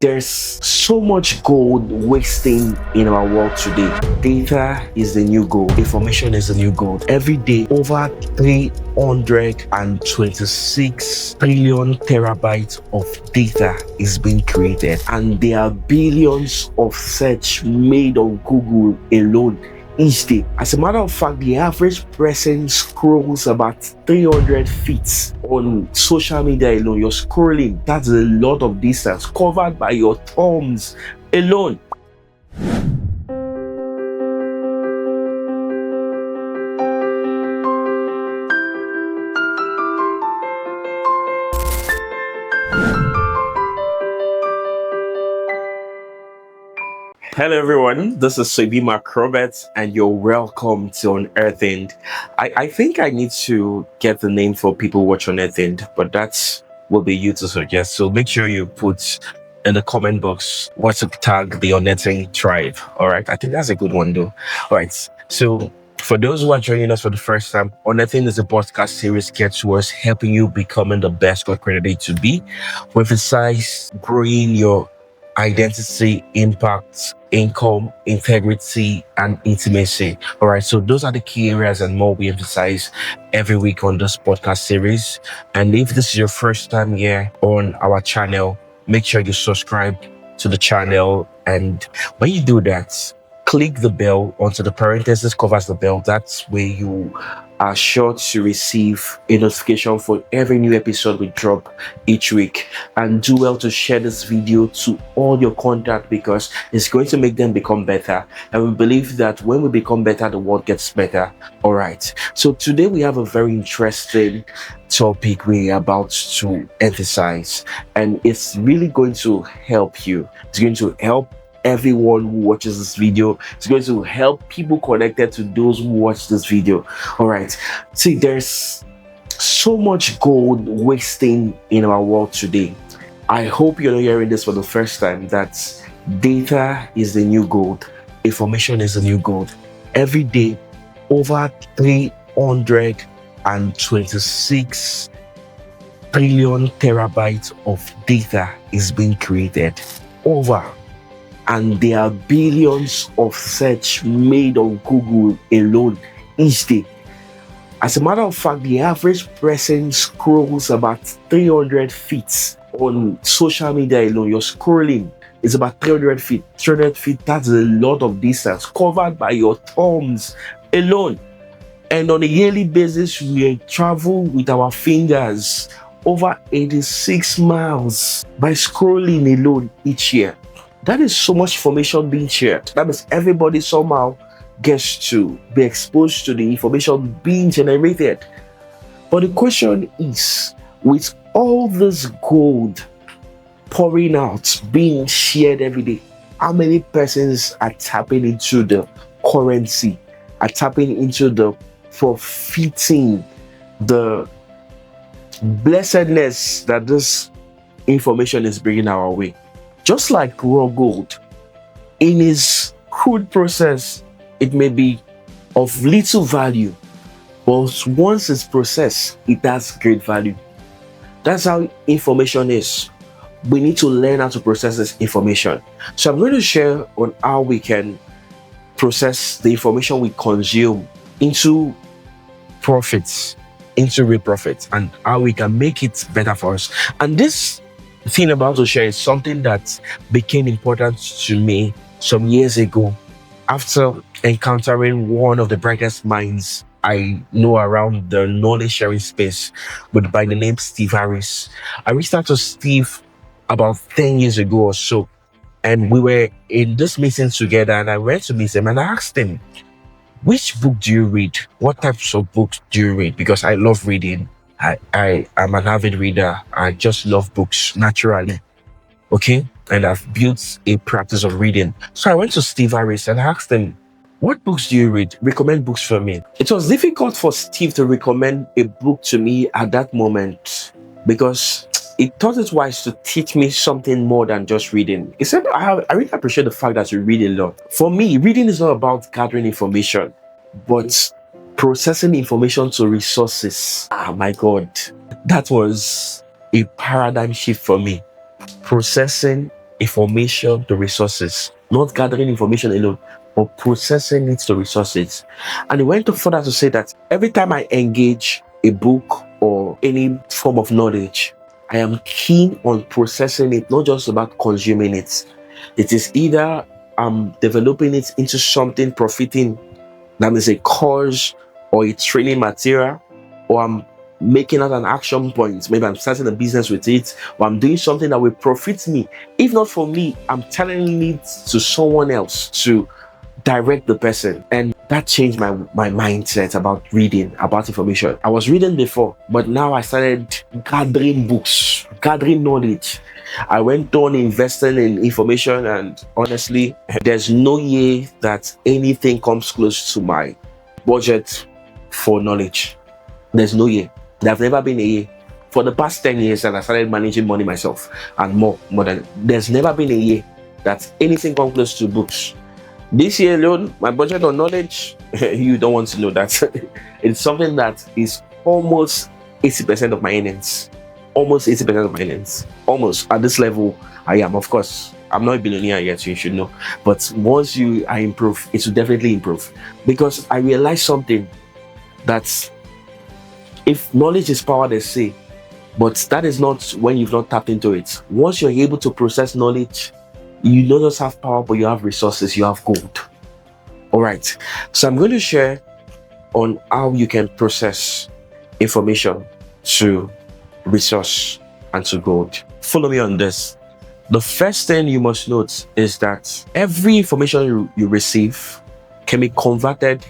There's so much gold wasting in our world today. Data is the new gold. Information is the new gold. Every day, over 326 trillion terabytes of data is being created, and there are billions of search made on Google alone each day. As a matter of fact, the average person scrolls about 300 feet on social media alone. You're scrolling. That's a lot of distance covered by your thumbs alone. Hello everyone, this is Soibima Robert and you're welcome to Unearthened. I think I need to get the name for people watch Unearthened, but that will be you to suggest. So make sure you put in the comment box what to tag the Unearthened tribe. Alright, I think that's a good one though. Alright, so for those who are joining us for the first time, Unearthened is a podcast series geared towards helping you becoming the best God created to be. We emphasize growing your identity, impact, income, integrity, and intimacy. All right, so those are the key areas and more we emphasize every week on this podcast series. And if this is your first time here on our channel, make sure you subscribe to the channel. And when you do that, click the bell onto the parenthesis covers the bell. That's where you are sure to receive a notification for every new episode we drop each week. And do well to share this video to all your contact because it's going to make them become better. And we believe that when we become better, the world gets better. All right. So today we have a very interesting topic we're about to emphasize, and it's really going to help you. It's going to help everyone who watches this video. It's going to help people connected to those who watch this video. All right, see, there's so much gold wasting in our world today. I hope you're not hearing this for the first time, that data is the new gold. Information is the new gold. Every day, over 326 trillion terabytes of data is being created. And there are billions of search made on Google alone each day. As a matter of fact, the average person scrolls about 300 feet on social media alone. You're scrolling. It's about 300 feet. 300 feet, that's a lot of distance covered by your thumbs alone. And on a yearly basis, we travel with our fingers over 86 miles by scrolling alone each year. That is so much information being shared. That means everybody somehow gets to be exposed to the information being generated. But the question is, with all this gold pouring out, being shared every day, how many persons are tapping into the currency, are tapping into the profiting, the blessedness that this information is bringing our way? Just like raw gold, in its crude process, it may be of little value, but once it's processed, it has great value. That's how information is. We need to learn how to process this information. So I'm going to share on how we can process the information we consume into profits, into real profits, and how we can make it better for us. And this thing I'm about to share is something that became important to me some years ago after encountering one of the brightest minds I know around the knowledge sharing space, but by the name Steve Harris. I reached out to Steve about 10 years ago or so, and we were in this meeting together, and I went to meet him and I asked him, which book do you read? What types of books do you read? Because I love reading. I am an avid reader. I just love books naturally. Okay? And I've built a practice of reading. So I went to Steve Harris and asked him, what books do you read? Recommend books for me. It was difficult for Steve to recommend a book to me at that moment because he thought it wise to teach me something more than just reading. He said, I really appreciate the fact that you read a lot. For me, reading is not about gathering information, but processing information to resources. My God, that was a paradigm shift for me. Processing information to resources, not gathering information alone, but processing it to resources. And he went further to say that every time I engage a book or any form of knowledge, I am keen on processing it, not just about consuming it. It is either I'm developing it into something profiting, that is a course or a training material, or I'm making out an action point. Maybe I'm starting a business with it, or I'm doing something that will profit me. If not for me, I'm telling it to someone else to direct the person. And that changed my mindset about reading, about information. I was reading before, but now I started gathering books, gathering knowledge. I went on investing in information, and honestly, there's no year that anything comes close to my budget for knowledge. There's no year. There's never been a year. For the past 10 years that I started managing money myself and more than, there's never been a year that anything comes close to books. This year alone, my budget on knowledge, you don't want to know that. It's something that is almost 80% of my earnings. Almost 80% of my earnings. Almost. At this level, I am. Of course, I'm not a billionaire yet, so you should know. But once I improve, it will definitely improve. Because I realized something, that if knowledge is power, they say, but that is not when you've not tapped into it. Once you're able to process knowledge, you not just have power, but you have resources, you have gold. All right. So I'm going to share on how you can process information to resource and to gold. Follow me on this. The first thing you must note is that every information you receive can be converted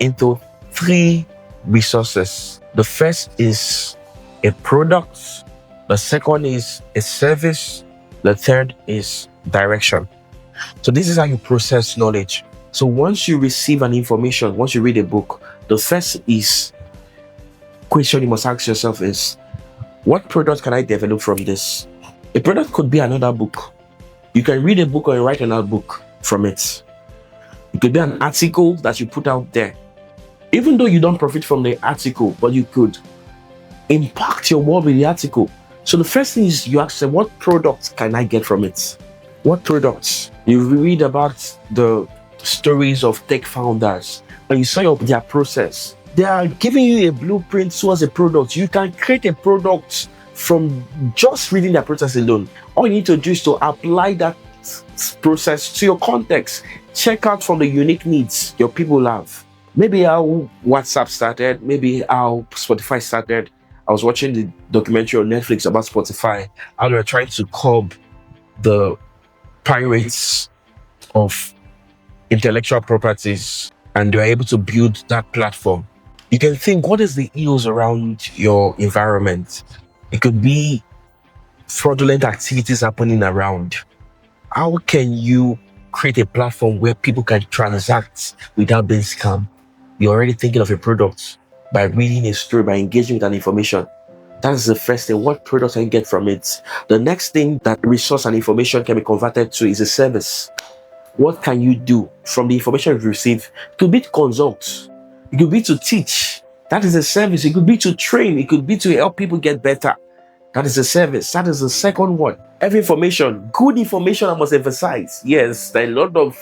into 3 resources. The first is a product. The second is a service. The third is direction. So this is how you process knowledge. So once you receive an information, once you read a book, the first question you must ask yourself is, what product can I develop from this? A product could be another book. You can read a book or write another book from it. It could be an article that you put out there. Even though you don't profit from the article, but you could impact your world with the article. So the first thing is you ask, what products can I get from it? What products? You read about the stories of tech founders and you saw their process. They are giving you a blueprint towards a product. You can create a product from just reading their process alone. All you need to do is to apply that process to your context. Check out from the unique needs your people have. Maybe how WhatsApp started, maybe how Spotify started. I was watching the documentary on Netflix about Spotify, how they were trying to curb the pirates of intellectual properties, and they were able to build that platform. You can think, what is the ills around your environment? It could be fraudulent activities happening around. How can you create a platform where people can transact without being scammed? You're already thinking of a product by reading a story, by engaging with an information. That is the first thing. What products can you get from it? The next thing that resource and information can be converted to is a service. What can you do from the information you receive? It could be to consult. It could be to teach. That is a service. It could be to train. It could be to help people get better. That is a service. That is the second one. Every information, good information, I must emphasize. Yes, there are a lot of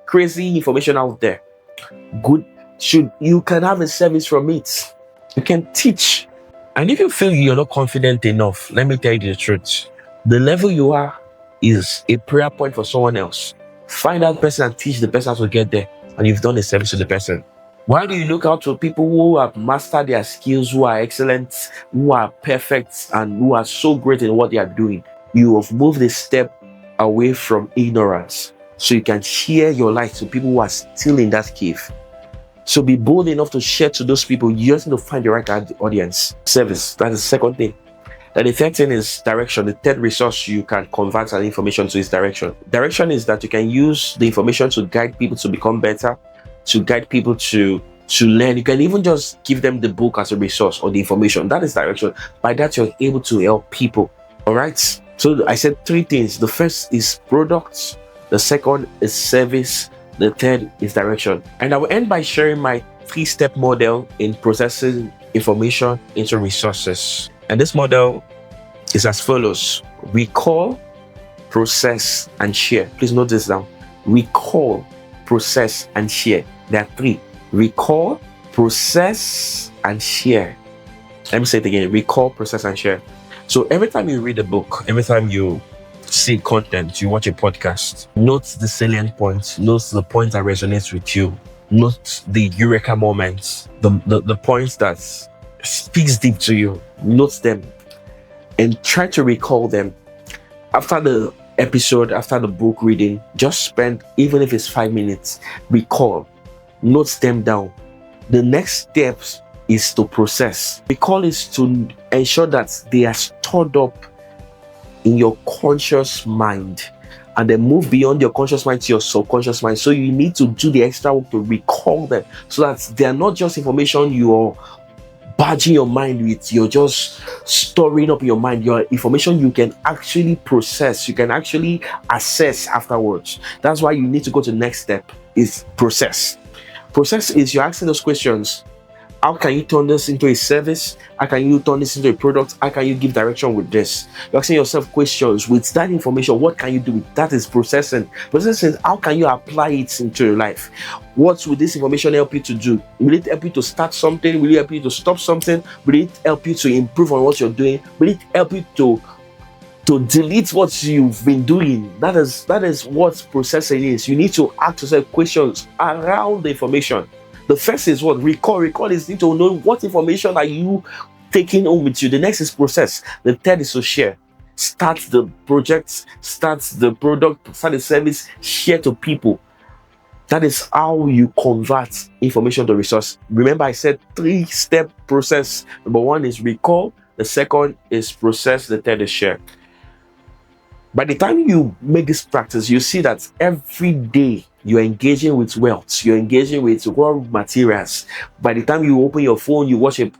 crazy information out there. Good. You can have a service from it. You can teach. And if you feel you're not confident enough, let me tell you the truth. The level you are is a prayer point for someone else. Find that person and teach the person how to get there. And you've done a service to the person. Why do you look out for people who have mastered their skills, who are excellent, who are perfect, and who are so great in what they are doing? You have moved a step away from ignorance, so you can share your light to people who are still in that cave. So be bold enough to share to those people. You just need to find the right audience. Service, that's the second thing. Then the third thing is direction. The third resource you can convert an information to is direction. Direction is that you can use the information to guide people to become better, to guide people to learn. You can even just give them the book as a resource or the information. That is direction. By that, you're able to help people. All right. So I said 3 things. The first is products. The second is service. The third is direction. And I will end by sharing my 3-step model in processing information into resources. And this model is as follows: recall, process, and share. Please note this down. Recall, process, and share. There are three. Recall, process, and share. Let me say it again. Recall, process, and share. So every time you read a book, every time you see content, you watch a podcast, note the salient points, note the points that resonates with you, note the eureka moments, the points that speaks deep to you, note them and try to recall them. After the episode, after the book reading, just spend, even if it's 5 minutes, recall, note them down. The next steps is to process. Recall is to ensure that they are stored up in your conscious mind and then move beyond your conscious mind to your subconscious mind. So you need to do the extra work to recall them so that they are not just information you're badging your mind with, you're just storing up in your mind. Your information you can actually process, you can actually assess afterwards. That's why you need to go to the next step, is process. Process is you're asking those questions. How can you turn this into a service? How can you turn this into a product? How can you give direction with this? You're asking yourself questions. With that information, what can you do with that? Is processing. Processing, how can you apply it into your life? What will this information help you to do? Will it help you to start something? Will it help you to stop something? Will it help you to improve on what you're doing? Will it help you to delete what you've been doing? That is what processing is. You need to ask yourself questions around the information. The first is what? Recall. Recall is need to know what information are you taking home with you. The next is process. The third is to share. Start the project, start the product, start the service, share to people. That is how you convert information to resource. Remember, I said 3-step process. Number 1 is recall. The second is process. The third is share. By the time you make this practice, you see that every day you're engaging with wealth, you're engaging with raw materials. By the time you open your phone, you watch a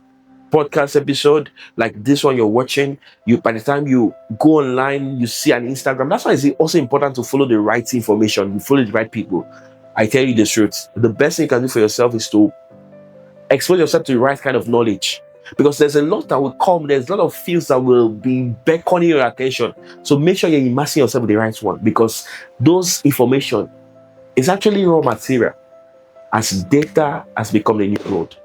podcast episode like this one you're watching, by the time you go online, you see an Instagram. That's why it's also important to follow the right information, follow the right people. I tell you the truth, the best thing you can do for yourself is to expose yourself to the right kind of knowledge. Because there's a lot that will come, there's a lot of fields that will be beckoning your attention. So make sure you're immersing yourself with the right one, because those information is actually raw material as data has become the new gold.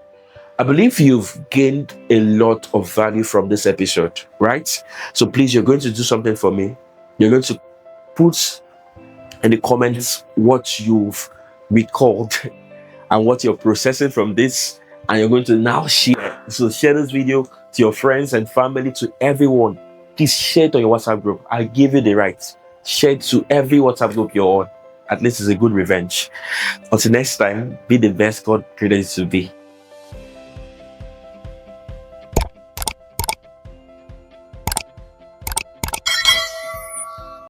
I believe you've gained a lot of value from this episode, right? So please, you're going to do something for me. You're going to put in the comments what you've recalled and what you're processing from this, and you're going to now share. So share this video to your friends and family, to everyone. Please share it on your WhatsApp group. I'll give you the right. Share it to every WhatsApp group you're on. At least it's a good revenge. Until next time, be the best God created you to be.